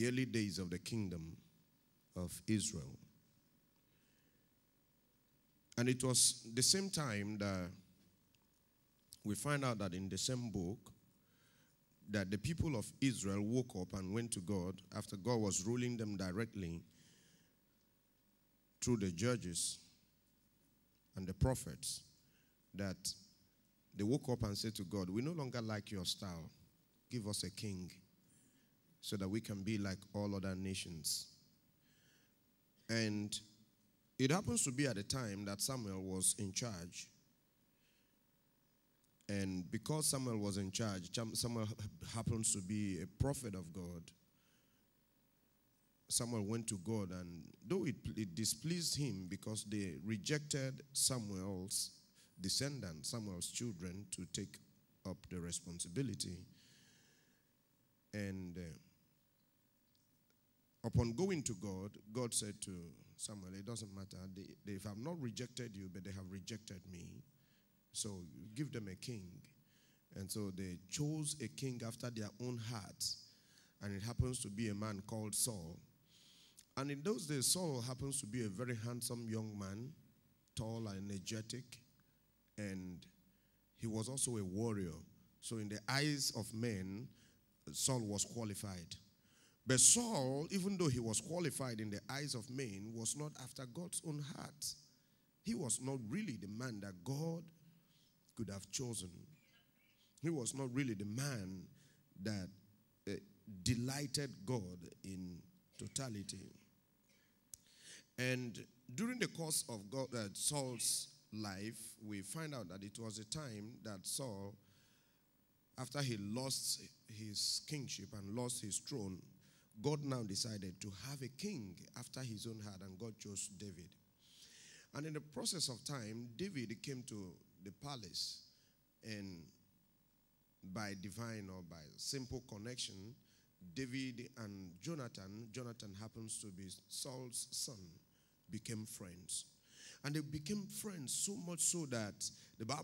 the early days of the kingdom of Israel. And it was the same time that we find out that in the same book that the people of Israel woke up and went to God after God was ruling them directly through the judges and the prophets, that they woke up and said to God, we no longer like your style. Give us a king so that we can be like all other nations. And it happens to be at the time that Samuel was in charge. And because Samuel was in charge, Samuel happens to be a prophet of God. Samuel went to God, and though it displeased him because they rejected Samuel's descendants, Samuel's children, to take up the responsibility. And upon going to God, God said to Samuel, it doesn't matter. They have not rejected you, but they have rejected me. So give them a king. And so they chose a king after their own hearts. And it happens to be a man called Saul. And in those days, Saul happens to be a very handsome young man, tall and energetic. And he was also a warrior. So in the eyes of men, Saul was qualified. But Saul, even though he was qualified in the eyes of men, was not after God's own heart. He was not really the man that God could have chosen. He was not really the man that delighted God in totality. And during the course of Saul's life, we find out that it was a time that Saul, after he lost his kingship and lost his throne, God now decided to have a king after his own heart, and God chose David. And in the process of time, David came to the palace, and by divine or by simple connection, David and Jonathan happens to be Saul's son, became friends. And they became friends so much so that the Bible